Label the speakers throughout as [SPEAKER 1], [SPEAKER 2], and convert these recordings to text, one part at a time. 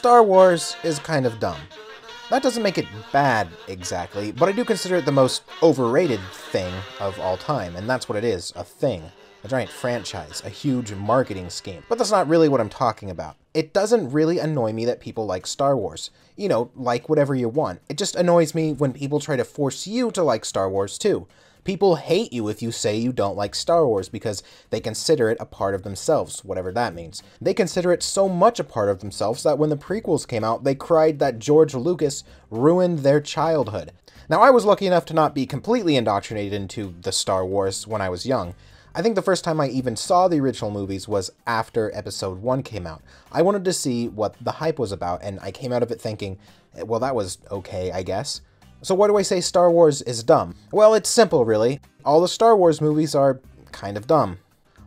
[SPEAKER 1] Star Wars is kind of dumb. That doesn't make it bad, exactly, but I do consider it the most overrated thing of all time, and that's what it is, a thing. A giant franchise, a huge marketing scheme. But that's not really what I'm talking about. It doesn't really annoy me that people like Star Wars. You know, like whatever you want. It just annoys me when people try to force you to like Star Wars too. People hate you if you say you don't like Star Wars because they consider it a part of themselves, whatever that means. They consider it so much a part of themselves that when the prequels came out, they cried that George Lucas ruined their childhood. Now, I was lucky enough to not be completely indoctrinated into the Star Wars when I was young. I think the first time I even saw the original movies was after Episode 1 came out. I wanted to see what the hype was about, and I came out of it thinking, well, that was okay, I guess. So why do I say Star Wars is dumb? Well, it's simple, really. All the Star Wars movies are kind of dumb.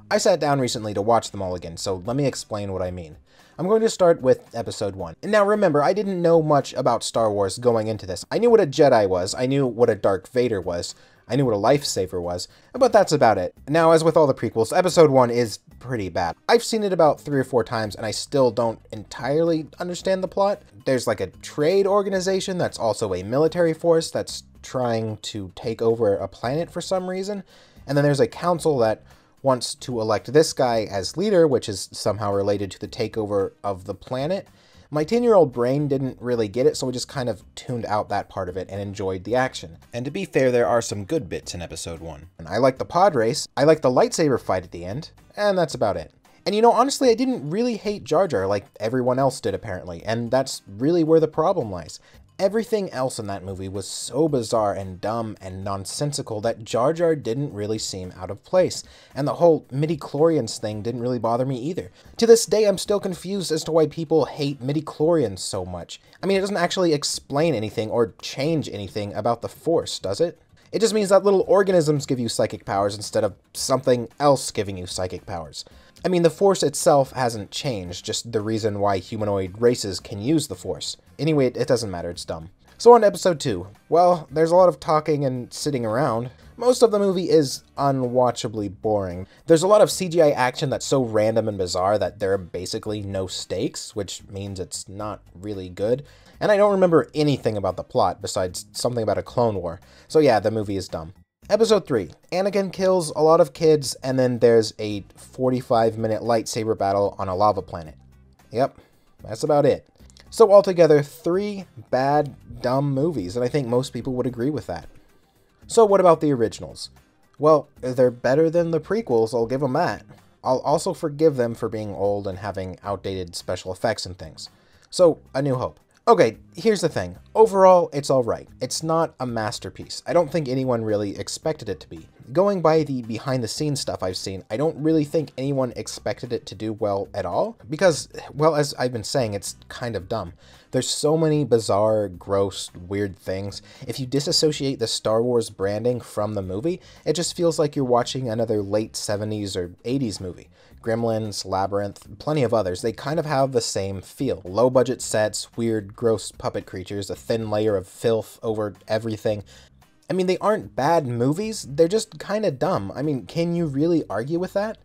[SPEAKER 1] I sat down recently to watch them all again, so let me explain what I mean. I'm going to start with Episode 1. And now remember, I didn't know much about Star Wars going into this. I knew what a Jedi was, I knew what a Darth Vader was, I knew what a lifesaver was, but that's about it. Now, as with all the prequels, Episode 1 is pretty bad. I've seen it about 3 or 4 times, and I still don't entirely understand the plot. There's like a trade organization that's also a military force that's trying to take over a planet for some reason, and then there's a council that wants to elect this guy as leader, which is somehow related to the takeover of the planet. My 10-year-old brain didn't really get it, so I just kind of tuned out that part of it and enjoyed the action. And to be fair, there are some good bits in Episode 1. And I like the pod race, I like the lightsaber fight at the end, and that's about it. And you know, honestly, I didn't really hate Jar Jar like everyone else did apparently, and that's really where the problem lies. Everything else in that movie was so bizarre and dumb and nonsensical that Jar Jar didn't really seem out of place, and the whole midi-chlorians thing didn't really bother me either. To this day, I'm still confused as to why people hate midi-chlorians so much. I mean, it doesn't actually explain anything or change anything about the Force, does it? It just means that little organisms give you psychic powers instead of something else giving you psychic powers. I mean, the Force itself hasn't changed, just the reason why humanoid races can use the Force. Anyway, it doesn't matter, it's dumb. So on to Episode 2. Well, there's a lot of talking and sitting around. Most of the movie is unwatchably boring. There's a lot of CGI action that's so random and bizarre that there are basically no stakes, which means it's not really good. And I don't remember anything about the plot besides something about a clone war. So yeah, the movie is dumb. Episode 3. Anakin kills a lot of kids, and then there's a 45-minute lightsaber battle on a lava planet. Yep, that's about it. So altogether, 3 bad, dumb movies, and I think most people would agree with that. So what about the originals? Well, they're better than the prequels, I'll give them that. I'll also forgive them for being old and having outdated special effects and things. So, A New Hope. Okay, here's the thing. Overall, it's alright. It's not a masterpiece. I don't think anyone really expected it to be. Going by the behind-the-scenes stuff I've seen, I don't really think anyone expected it to do well at all, because, well, as I've been saying, it's kind of dumb. There's so many bizarre, gross, weird things. If you disassociate the Star Wars branding from the movie, it just feels like you're watching another late 70s or 80s movie. Gremlins, Labyrinth, plenty of others, they kind of have the same feel. Low-budget sets, weird, gross puppet creatures, a thin layer of filth over everything. I mean, they aren't bad movies, they're just kind of dumb. I mean, can you really argue with that?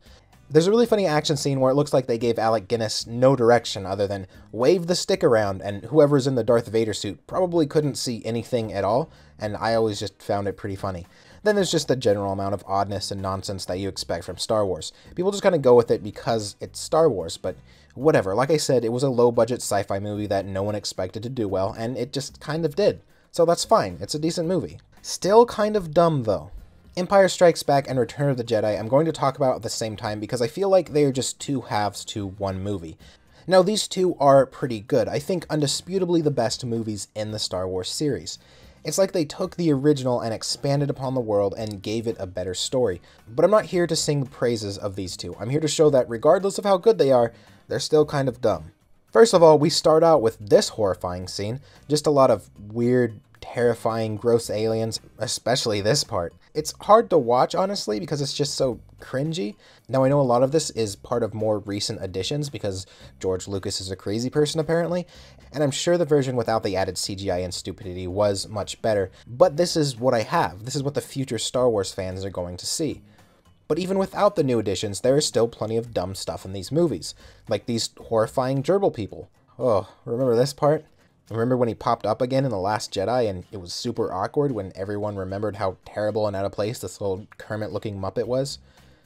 [SPEAKER 1] There's a really funny action scene where it looks like they gave Alec Guinness no direction other than wave the stick around, and whoever's in the Darth Vader suit probably couldn't see anything at all, and I always just found it pretty funny. Then there's just the general amount of oddness and nonsense that you expect from Star Wars. People just kind of go with it because it's Star Wars, but whatever. Like I said, it was a low-budget sci-fi movie that no one expected to do well, and it just kind of did. So that's fine, it's a decent movie. Still kind of dumb, though. Empire Strikes Back and Return of the Jedi I'm going to talk about at the same time because I feel like they are just two halves to one movie. Now, these two are pretty good. I think undisputably the best movies in the Star Wars series. It's like they took the original and expanded upon the world and gave it a better story. But I'm not here to sing the praises of these two. I'm here to show that regardless of how good they are, they're still kind of dumb. First of all, we start out with this horrifying scene. Just a lot of weird, terrifying, gross aliens, especially this part. It's hard to watch, honestly, because it's just so cringy. Now, I know a lot of this is part of more recent additions because George Lucas is a crazy person, apparently, and I'm sure the version without the added CGI and stupidity was much better, but this is what I have. This is what the future Star Wars fans are going to see. But even without the new additions, there is still plenty of dumb stuff in these movies, like these horrifying gerbil people. Oh, remember this part? Remember when he popped up again in The Last Jedi and it was super awkward when everyone remembered how terrible and out of place this little Kermit-looking Muppet was?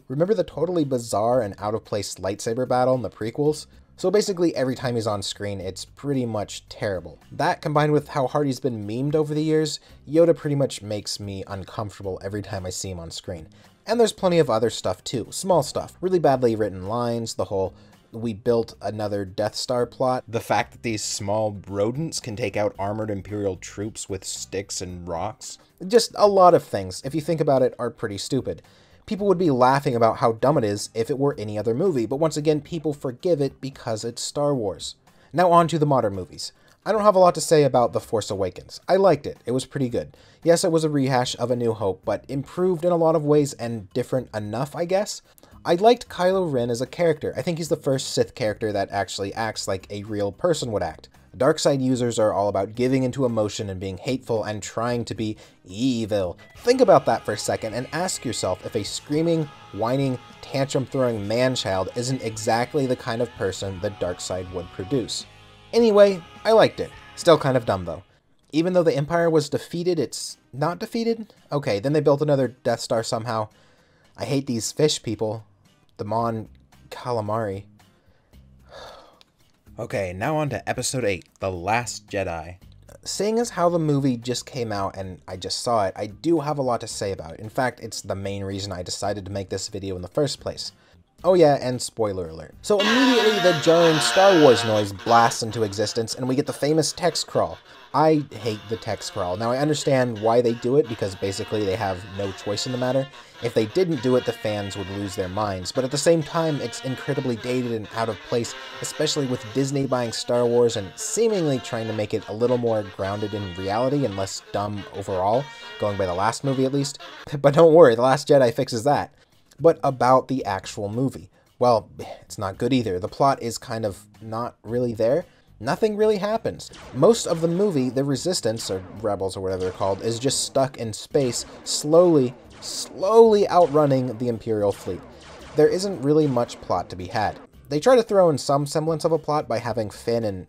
[SPEAKER 1] Remember the totally bizarre and out-of-place lightsaber battle in the prequels? So basically every time he's on screen, it's pretty much terrible. That, combined with how hard he's been memed over the years, Yoda pretty much makes me uncomfortable every time I see him on screen. And there's plenty of other stuff too, small stuff. Really badly written lines, the whole "we built another Death Star" plot, the fact that these small rodents can take out armored Imperial troops with sticks and rocks. Just a lot of things, if you think about it, are pretty stupid. People would be laughing about how dumb it is if it were any other movie, but once again, people forgive it because it's Star Wars. Now on to the modern movies. I don't have a lot to say about The Force Awakens. I liked it. It was pretty good. Yes, it was a rehash of A New Hope, but improved in a lot of ways and different enough, I guess. I liked Kylo Ren as a character. I think he's the first Sith character that actually acts like a real person would act. Darkside users are all about giving into emotion and being hateful and trying to be evil. Think about that for a second and ask yourself if a screaming, whining, tantrum-throwing man-child isn't exactly the kind of person the Darkside would produce. Anyway, I liked it. Still kind of dumb though. Even though the Empire was defeated, it's not defeated? Okay, then they built another Death Star somehow. I hate these fish people. The Mon Calamari. Okay, now on to Episode 8, The Last Jedi. Seeing as how the movie just came out and I just saw it, I do have a lot to say about it. In fact, it's the main reason I decided to make this video in the first place. Oh yeah, and spoiler alert. So immediately the jarring Star Wars noise blasts into existence and we get the famous text crawl. I hate the text crawl. Now I understand why they do it because basically they have no choice in the matter. If they didn't do it, the fans would lose their minds, but at the same time it's incredibly dated and out of place, especially with Disney buying Star Wars and seemingly trying to make it a little more grounded in reality and less dumb overall, going by the last movie at least. But don't worry, The Last Jedi fixes that. But about the actual movie. Well, it's not good either. The plot is kind of not really there. Nothing really happens. Most of the movie, the Resistance, or Rebels or whatever they're called, is just stuck in space, slowly outrunning the Imperial fleet. There isn't really much plot to be had. They try to throw in some semblance of a plot by having Finn and...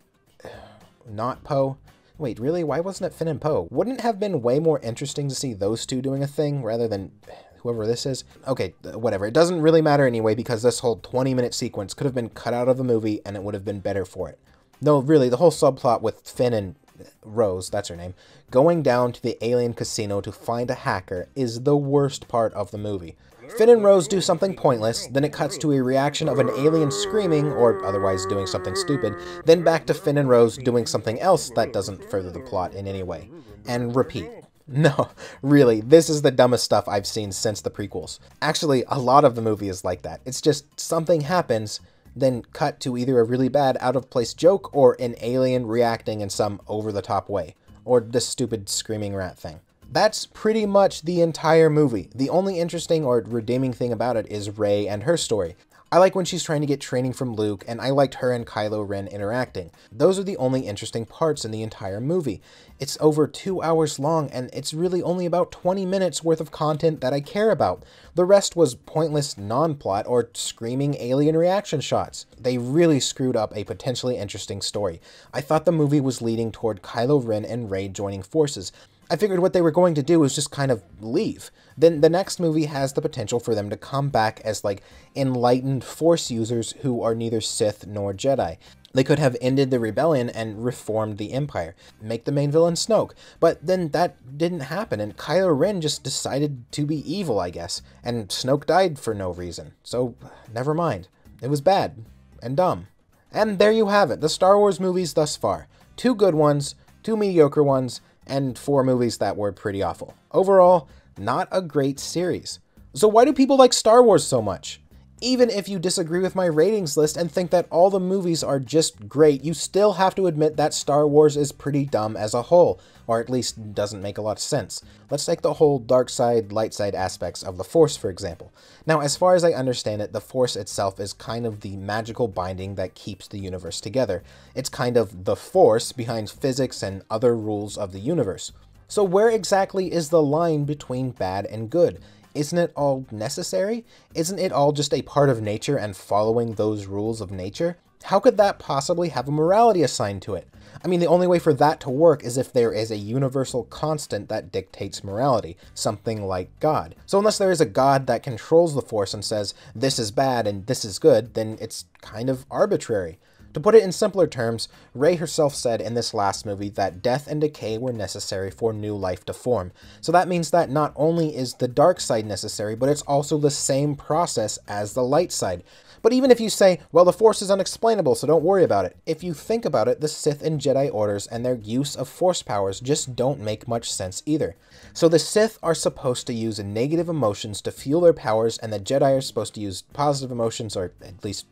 [SPEAKER 1] not Poe. Wait, really? Why wasn't it Finn and Poe? Wouldn't it have been way more interesting to see those two doing a thing rather than... whoever this is? Okay, whatever. It doesn't really matter anyway because this whole 20-minute sequence could have been cut out of the movie and it would have been better for it. No, really, the whole subplot with Finn and Rose, that's her name, going down to the alien casino to find a hacker is the worst part of the movie. Finn and Rose do something pointless, then it cuts to a reaction of an alien screaming, or otherwise doing something stupid, then back to Finn and Rose doing something else that doesn't further the plot in any way. And repeat. No, really, this is the dumbest stuff I've seen since the prequels. Actually, a lot of the movie is like that. It's just something happens, then cut to either a really bad out-of-place joke or an alien reacting in some over-the-top way. Or this stupid screaming rat thing. That's pretty much the entire movie. The only interesting or redeeming thing about it is Rey and her story. I like when she's trying to get training from Luke, and I liked her and Kylo Ren interacting. Those are the only interesting parts in the entire movie. It's over 2 hours long, and it's really only about 20 minutes worth of content that I care about. The rest was pointless non-plot or screaming alien reaction shots. They really screwed up a potentially interesting story. I thought the movie was leading toward Kylo Ren and Rey joining forces. I figured what they were going to do was just kind of leave. Then the next movie has the potential for them to come back as like enlightened Force users who are neither Sith nor Jedi. They could have ended the rebellion and reformed the Empire, make the main villain Snoke, but then that didn't happen and Kylo Ren just decided to be evil, I guess, and Snoke died for no reason, so never mind. It was bad and dumb. And there you have it, the Star Wars movies thus far. 2 good ones, 2 mediocre ones, and 4 movies that were pretty awful. Overall, not a great series. So why do people like Star Wars so much? Even if you disagree with my ratings list and think that all the movies are just great, you still have to admit that Star Wars is pretty dumb as a whole, or at least doesn't make a lot of sense. Let's take the whole dark side, light side aspects of the Force, for example. Now, as far as I understand it, the Force itself is kind of the magical binding that keeps the universe together. It's kind of the force behind physics and other rules of the universe. So where exactly is the line between bad and good? Isn't it all necessary? Isn't it all just a part of nature and following those rules of nature? How could that possibly have a morality assigned to it? I mean, the only way for that to work is if there is a universal constant that dictates morality, something like God. So unless there is a God that controls the Force and says, this is bad and this is good, then it's kind of arbitrary. To put it in simpler terms, Rey herself said in this last movie that death and decay were necessary for new life to form. So that means that not only is the dark side necessary, but it's also the same process as the light side. But even if you say, well, the Force is unexplainable, so don't worry about it. If you think about it, the Sith and Jedi orders and their use of Force powers just don't make much sense either. So the Sith are supposed to use negative emotions to fuel their powers, and the Jedi are supposed to use positive emotions, or at least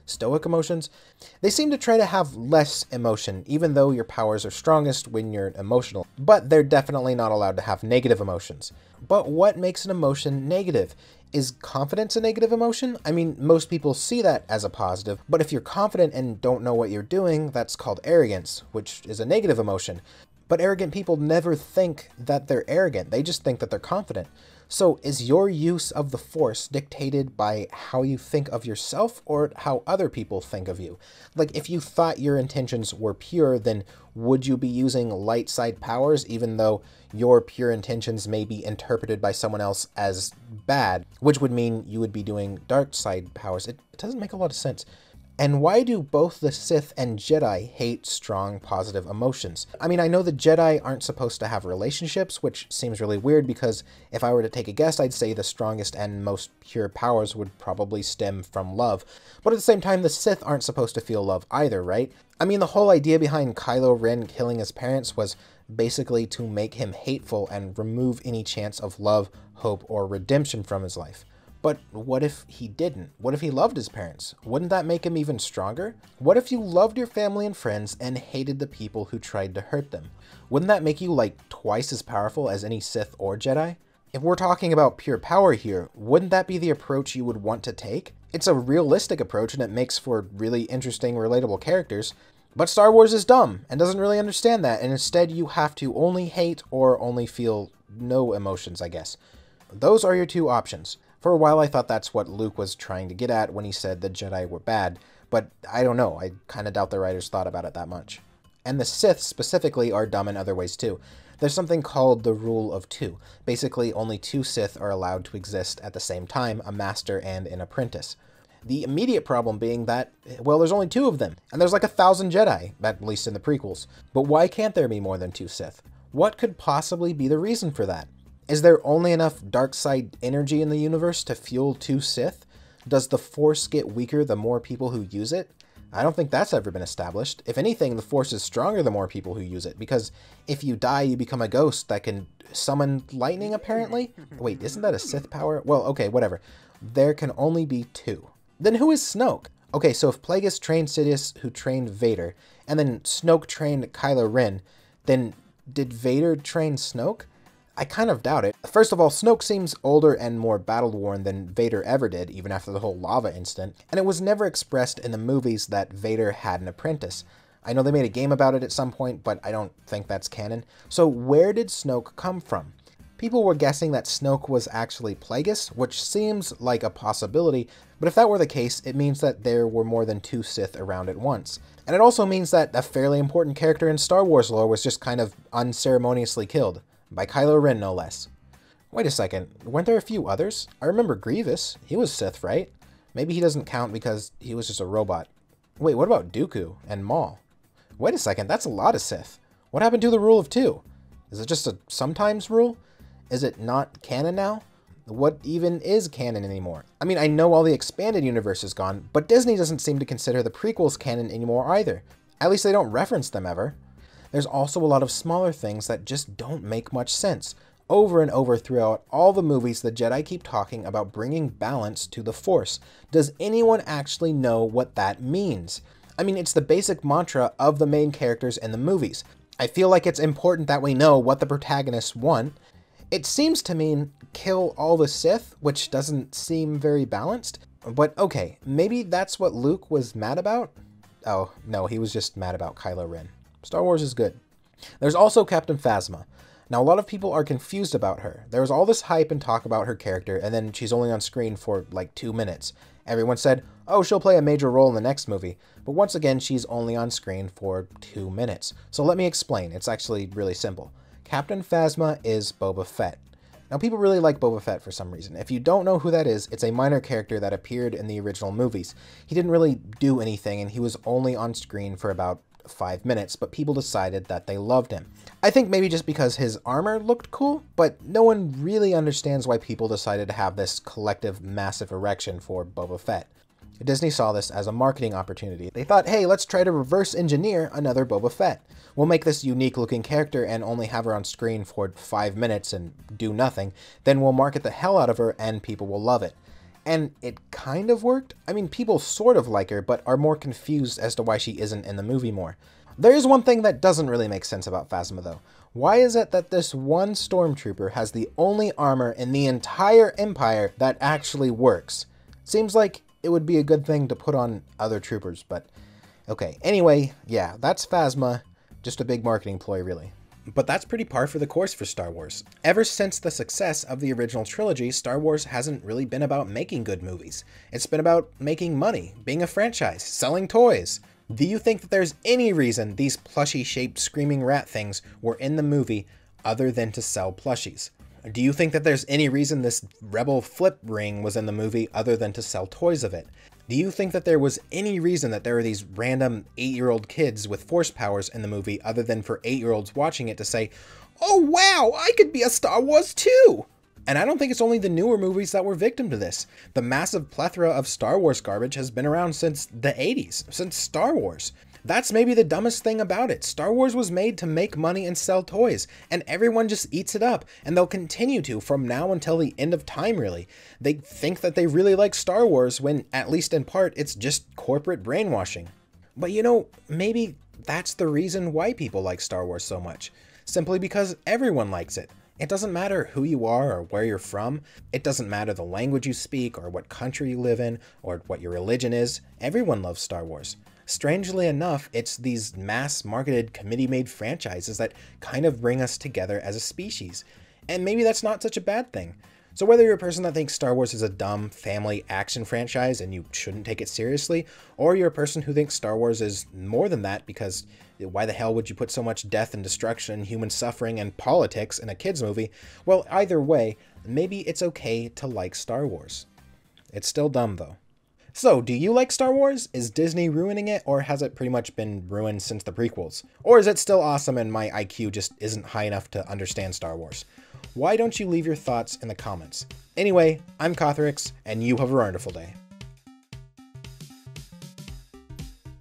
[SPEAKER 1] stoic emotions. They seem to try to have less emotion, even though your powers are strongest when you're emotional. But they're definitely not allowed to have negative emotions. But what makes an emotion negative? Is confidence a negative emotion? I mean, most people see that as a positive, but if you're confident and don't know what you're doing, that's called arrogance, which is a negative emotion. But arrogant people never think that they're arrogant, they just think that they're confident. So is your use of the Force dictated by how you think of yourself or how other people think of you? Like, if you thought your intentions were pure, then would you be using light side powers even though your pure intentions may be interpreted by someone else as bad, which would mean you would be doing dark side powers? It doesn't make a lot of sense. And why do both the Sith and Jedi hate strong positive emotions? I mean, I know the Jedi aren't supposed to have relationships, which seems really weird because if I were to take a guess, I'd say the strongest and most pure powers would probably stem from love. But at the same time, the Sith aren't supposed to feel love either, right? I mean, the whole idea behind Kylo Ren killing his parents was basically to make him hateful and remove any chance of love, hope, or redemption from his life. But what if he didn't? What if he loved his parents? Wouldn't that make him even stronger? What if you loved your family and friends and hated the people who tried to hurt them? Wouldn't that make you like twice as powerful as any Sith or Jedi? If we're talking about pure power here, wouldn't that be the approach you would want to take? It's a realistic approach and it makes for really interesting, relatable characters. But Star Wars is dumb and doesn't really understand that, and instead you have to only hate or only feel no emotions, I guess. Those are your two options. For a while I thought that's what Luke was trying to get at when he said the Jedi were bad, but I don't know, I kinda doubt the writers thought about it that much. And the Sith specifically are dumb in other ways too. There's something called the Rule of Two. Basically, only two Sith are allowed to exist at the same time, a master and an apprentice. The immediate problem being that, well, there's only two of them, and there's like 1,000 Jedi, at least in the prequels. But why can't there be more than two Sith? What could possibly be the reason for that? Is there only enough dark side energy in the universe to fuel two Sith? Does the Force get weaker the more people who use it? I don't think that's ever been established. If anything, the Force is stronger the more people who use it, because if you die, you become a ghost that can summon lightning, apparently? Wait, isn't that a Sith power? Well, okay, whatever. There can only be two. Then who is Snoke? Okay, so if Plagueis trained Sidious, who trained Vader, and then Snoke trained Kylo Ren, then did Vader train Snoke? I kind of doubt it. First of all, Snoke seems older and more battle-worn than Vader ever did, even after the whole lava incident, and it was never expressed in the movies that Vader had an apprentice. I know they made a game about it at some point, but I don't think that's canon. So where did Snoke come from? People were guessing that Snoke was actually Plagueis, which seems like a possibility, but if that were the case, it means that there were more than two Sith around at once. And it also means that a fairly important character in Star Wars lore was just kind of unceremoniously killed. By Kylo Ren, no less. Wait a second, weren't there a few others? I remember Grievous. He was Sith, right? Maybe he doesn't count because he was just a robot. Wait, what about Dooku and Maul? Wait a second, that's a lot of Sith. What happened to the Rule of Two? Is it just a sometimes rule? Is it not canon now? What even is canon anymore? I mean, I know all the expanded universe is gone, but Disney doesn't seem to consider the prequels canon anymore either. At least they don't reference them ever. There's also a lot of smaller things that just don't make much sense. Over and over throughout all the movies, the Jedi keep talking about bringing balance to the Force. Does anyone actually know what that means? I mean, it's the basic mantra of the main characters in the movies. I feel like it's important that we know what the protagonists want. It seems to mean kill all the Sith, which doesn't seem very balanced. But okay, maybe that's what Luke was mad about? Oh, no, he was just mad about Kylo Ren. Star Wars is good. There's also Captain Phasma. Now, a lot of people are confused about her. There was all this hype and talk about her character, and then she's only on screen for like 2 minutes. Everyone said, oh, she'll play a major role in the next movie. But once again, she's only on screen for 2 minutes. So let me explain. It's actually really simple. Captain Phasma is Boba Fett. Now, people really like Boba Fett for some reason. If you don't know who that is, it's a minor character that appeared in the original movies. He didn't really do anything, and he was only on screen for about 5 minutes, but people decided that they loved him. I think maybe just because his armor looked cool, but no one really understands why people decided to have this collective massive erection for Boba Fett. Disney saw this as a marketing opportunity. They thought, hey, let's try to reverse engineer another Boba Fett. We'll make this unique looking character and only have her on screen for 5 minutes and do nothing. Then we'll market the hell out of her and people will love it. And it kind of worked. I mean, people sort of like her, but are more confused as to why she isn't in the movie more. There is one thing that doesn't really make sense about Phasma, though. Why is it that this one stormtrooper has the only armor in the entire Empire that actually works? Seems like it would be a good thing to put on other troopers, but okay. Anyway, yeah, that's Phasma. Just a big marketing ploy, really. But that's pretty par for the course for Star Wars. Ever since the success of the original trilogy, Star Wars hasn't really been about making good movies. It's been about making money, being a franchise, selling toys. Do you think that there's any reason these plushie-shaped screaming rat things were in the movie other than to sell plushies? Do you think that there's any reason this Rebel flip ring was in the movie other than to sell toys of it? Do you think that there was any reason that there were these random 8-year-old kids with force powers in the movie other than for 8-year-olds watching it to say, oh wow, I could be a Star Wars too? And I don't think it's only the newer movies that were victim to this. The massive plethora of Star Wars garbage has been around since the 80s, since Star Wars. That's maybe the dumbest thing about it. Star Wars was made to make money and sell toys, and everyone just eats it up, and they'll continue to from now until the end of time, really. They think that they really like Star Wars when, at least in part, it's just corporate brainwashing. But you know, maybe that's the reason why people like Star Wars so much. Simply because everyone likes it. It doesn't matter who you are or where you're from. It doesn't matter the language you speak or what country you live in or what your religion is. Everyone loves Star Wars. Strangely enough, it's these mass-marketed, committee-made franchises that kind of bring us together as a species. And maybe that's not such a bad thing. So whether you're a person that thinks Star Wars is a dumb family action franchise and you shouldn't take it seriously, or you're a person who thinks Star Wars is more than that because why the hell would you put so much death and destruction, human suffering, and politics in a kid's movie? Well, either way, maybe it's okay to like Star Wars. It's still dumb, though. So, do you like Star Wars? Is Disney ruining it, or has it pretty much been ruined since the prequels? Or is it still awesome and my IQ just isn't high enough to understand Star Wars? Why don't you leave your thoughts in the comments? Anyway, I'm Cothrix, and you have a wonderful day.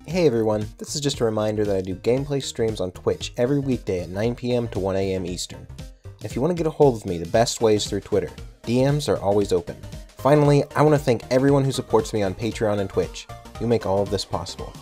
[SPEAKER 1] Hey everyone, this is just a reminder that I do gameplay streams on Twitch every weekday at 9 PM to 1 AM Eastern. If you want to get a hold of me, the best way is through Twitter. DMs are always open. Finally, I want to thank everyone who supports me on Patreon and Twitch. You make all of this possible.